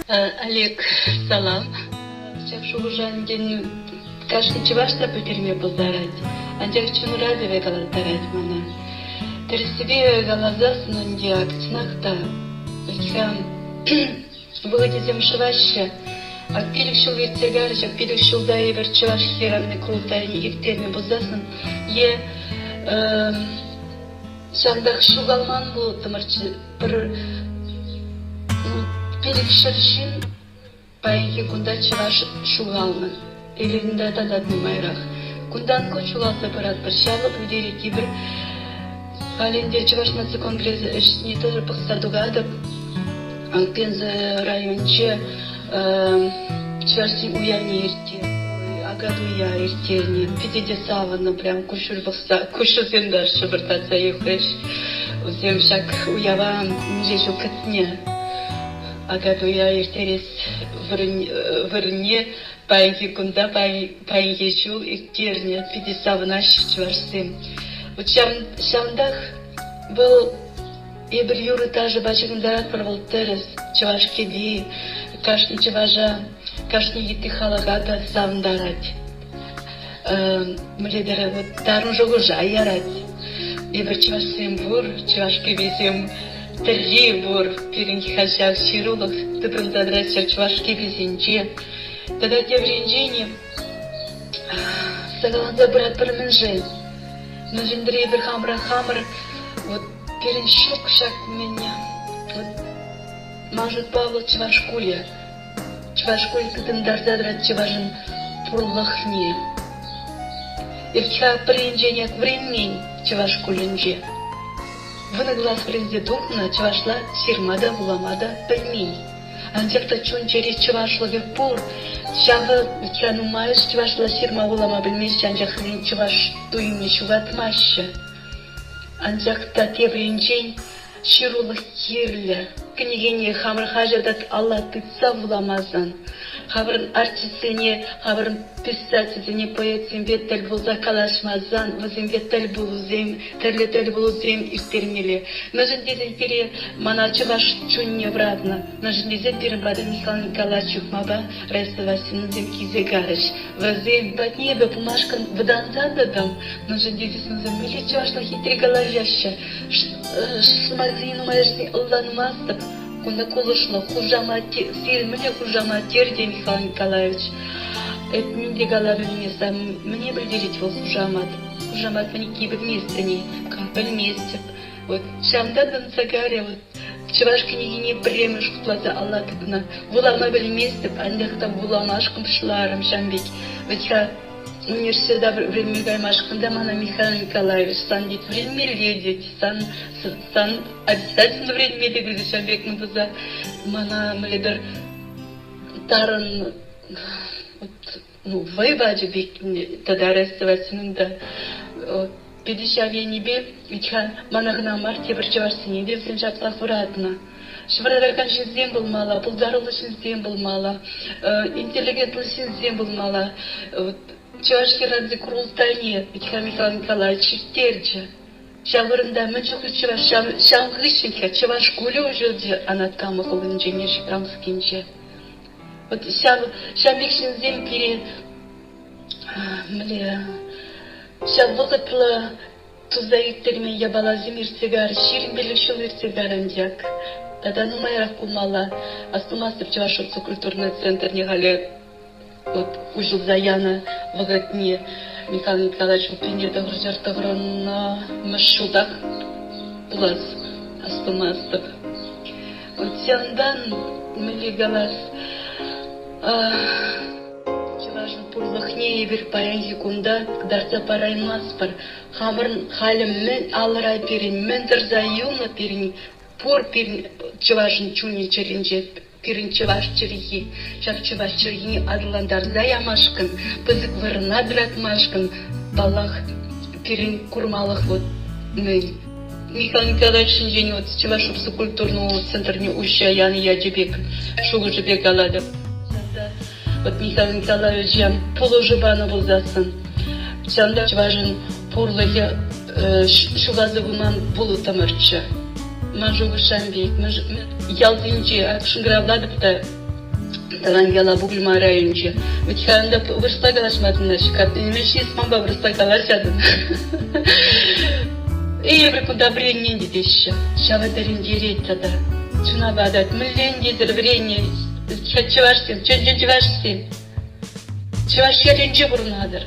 Олег, салам. Чакшу жанген каждый чевашта потерме поздарать. Анчак чун радиве галатарать мана. Терсибе галазасын диак цнахта. Икам выгодизем шваща. А пилик шул вертегарж, а пилик шул да и верчеваш херанный крутайни и в терме поздасын. Е шандах шугалман был тамарчи пилик шершин пайки кунда чеваш шугалман. Элинда тадат мумайрах. Кундан ко чуласа парад паршалып удери кибер. Халендер чеваш наци конгресс не тоже пахсадугадып. Анпенза районче чевашсим уяни ирте. Агаду я иртерни. Пидеде савана прям кушур бахса. Кушу зендар шабыртаца ехеш. Узем шак уява нижешу катне. Агаду я иртерес вырне. Пайки кунда пайки шул иртерни. Пиде савана чевашсим. Вот шамдах был ебір юры тажы бачығындарат парвал терес, чевашке ди, кашни чеважа, кашни еті халагада савындарат. Мледері вот дарын жоғы жайарат. Ебір чевашсем бур, чевашке бізем тірри бур, перін хашав ширулық, тыпын задрачар чевашке бізенче. Тогда девренжене сагаланза брат парменжен. Но жендри бір хамыр, вот перенщик шаг меня. Вот мажут Павла чевашкуля. Чевашкуля кытын дарзадрат чеважын пурлахне. Иртха пренженяк времень чевашкулинже. Вына глаз прензе духна чевашла сирмада буламада пельмень. Анжакта чун через чевашлове пур. Шавы нумаешь чевашла сирма булама бельмеш анжак чеваш туйми шугатмаща. Анжакта тевренчень ширулых кирля. Княгине хамр хажадат Алла тыца буламазан. Хабрын артистине, хабрын писательне, поэтсен беттель булза калашмазан, возем беттель булузем, терлетель булузем иртермеле. Нажен дезен пере мана чеваш чунне вратно. Нажен дезен пере бада Михаил Николаевич маба рестова синузем кизе гарыш. Возем батнебе бумажкан вданза дадам. Нажен дезен мили чевашла хитре головяща. Шмазину маешни Аллан мастап. Кунда колышла хужама сирмеле хужама терде Михаил Николаевич. Это не голове сам мне определить вол хужамат. Хужамат мне кибы вместе не капель вместе. Вот шамдадан сагаре вот чеваш княгине премеш плата Алла тыгна. Вулама бел вместе, андах там вуламашкам шларам шамбек. Ведь я университета время гаймашканда мана Михаил Николаевич сан дит время ледить, сан обязательно время ледить шамбек мудаза мана мледер таран вот ну вайбаджи бек тогда рестовать да 50 небе ича манагна марте бір чеварсыне девсен жапсақ вратна. Швараракан шинзем был мала, пулдарылы шинзем был мала, интеллигентлы шинзем был мала. Чевашки радзи курултайне, ича Михаил Николаевич терджа. Шавырында мынчықы чеваш, шамғышынка, чеваш кулі ұжылды анаткамы қылынже, неші крамскинже. Вот шамбек шинзем пере, мле, шаввығытлы тузда иртермен ябалазим иртегар, ширин белік шыл иртегар андяк. Тогда нумайрақ кулмала, астумастып Чевашовцы культурный центр неғалі вот ужил заяна вагатне Михаил Николаевич упинерда гржартаграна машудах плас астумастып. Вот сяндан мили галас Чевашын пурлыхне ебір паянги кунда кдарца параймаспар хамырын халым мен алырай перин мен дырзаюна перин пор перин Чевашын чуни черинже перин чеваш черихи шак чеваш черихи адландар заямашкын пызык вырына дратмашкын балах перин курмалых вот мен Михаил Николаевич шинжени вот Чевашовцы культурного центра уща яны ядебек шугу жебек аладып. Вот Михаил Николаевич полужибана болзасын. Чанда Чевашын пурлыхе шугазы буман булу тамырчы. Мажугу шамбек, ялдинче, акшынгравладып та Талангела бугульма районче. Ведь ханда вырсла галашмадына шикат. Имеши смамба вырсла галашадын. И прикуда бренни дедища. Шавадарин директада. Чуна бадат. Миллен дедер бренни. Чевашсин. Чевашсин. Чеваш яринче бурнадыр.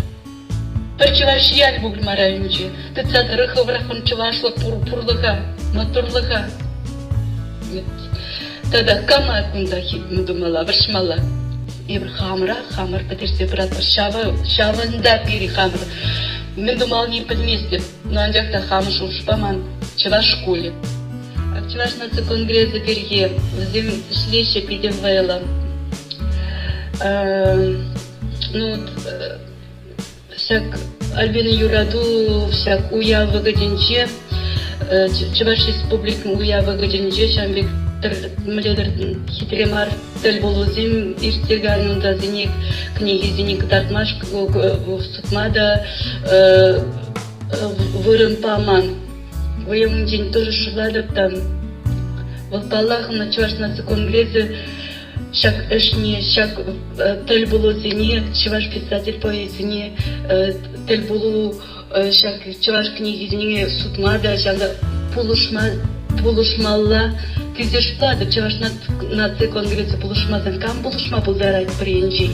Бір чеваш яль бугульма районче. Тыцад рыхы врахын чевашла пурлыга. Моторлыга. Тогда кама кунда хитму думала, варшмала. И хамра потерся брат шаванда пири хамра. Мен думал не подместье, но андякта хамш ушпаман чеваш школе. А чеваш на конгресс перье, взим шлеща пидевела. Ну, всяк Альбина Юраду, всяк уя выгоденче, чеваш республик уя выгоденче, шамбек мледер хитремар тел болузим иртеган да зеник книги зеник датмаш сутмада вырын паман воем день тоже швадып там вот паллах на чувашнасы конгрессе шак эшне шак тел болузине чуваш писатель поэзине тел болу шак чуваш книги зеник сутмада шага пулушмалла Кизеш плады, чеваш на конгрессе булышмазан, кам булышма булдарайт приенжи.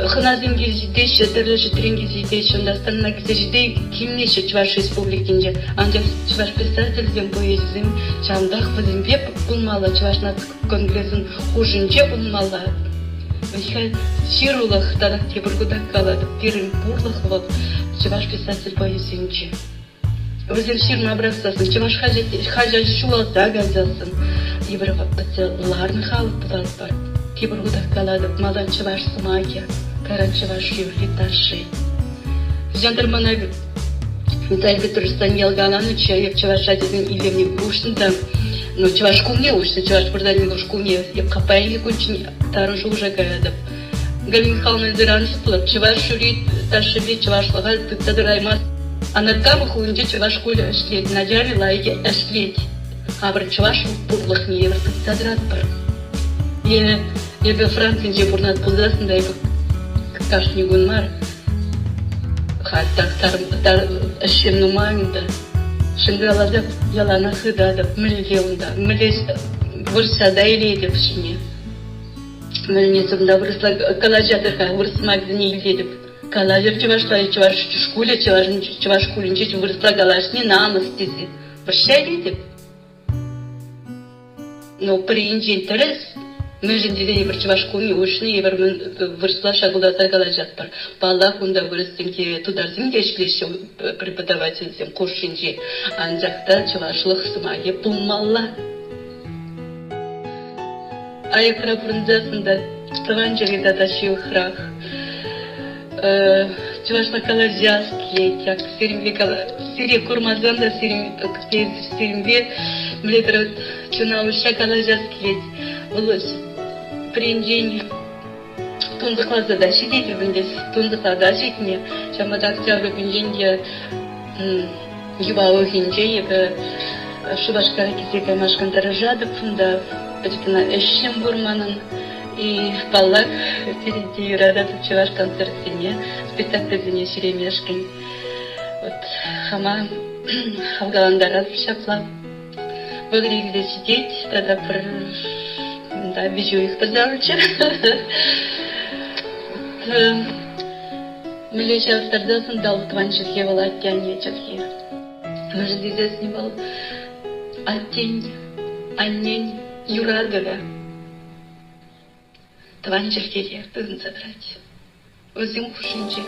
Ханазим гизидейші, тірліші трен гизидейші, ондастан на гизежидей кимнеші чеваш республикинже. Анжак чеваш писательзем, поэзим, чамдах вазимбе булмала, чеваш на конгрессын хужинже булмала. Вихай ширулах, тадах тебургудак калады, пирин бурлах вот, чеваш писатель поэзимже. Өзім ширма абрақсасын, чеваш хажа шуалта газасын. Ебір ларны халық бұлар бар. Кебір ғудақ қалады, малан чеваш сымаке, каран чеваш юрли тарши. Жандармана Виталий Турстан елгаланы чеваш шадезін илемне ушында. Ну, чеваш кумне ушты, чеваш бұрдан уж кумне, еп қапайынге күнчін тарын жуғжа каядып. Галин Михайловна зыраншыплы, чеваш юрли таршибе, чеваш лаға тыптадыр аймас. А над камах уйдет чеваш куля эшлеть, надяли лайки эшлеть. А про чеваш пурлах не евроск садрат пар. Я был Францин, где бурнат пузасын, да и как не гунмар. Хаттак тар эшем нуманында. Шынгалада ялана хыдада, милеунда, милес вырсада илейді пшине. Милнесімда вырсла калажатырға вырсмак зіне илдедіп. Калажер чевашла и чеваш шкуле, чеваш кулинче выросла галашни намыс десе. Прощай деп. Но приинче интерес. Мы же дедени бір чеваш куни ушни, и выросла шагулдата галажат бар. Балла хунда выростенке тударзим дешлеші преподавательзем куршинче. Анжақта чевашлық сымаге пулмалла. Айықра бұрындасында таванжери дадаши ұхрақ. Чевашла калажаски, як сире курмазанда сирембе млетер чунауша калажаски влось приндень тундықлаза да шидеть вбіндес тундықла да шитне шамада октябрь вбінденде юбалы хинже ебі шубашка кисека машкантары жадып фунда почтена эшем бурманын и паллак впереди юрада чеваш концертине спектакльдене шеремешкин вот хама хавгаландара шапла выглядели сидеть тогда про да вижу их позавча милеча автордасын дал тванчатке был оттяние чатке может здесь не был оттень аннень юрадыра Тванчеркеге бүгін забрать. Өзім хушинче.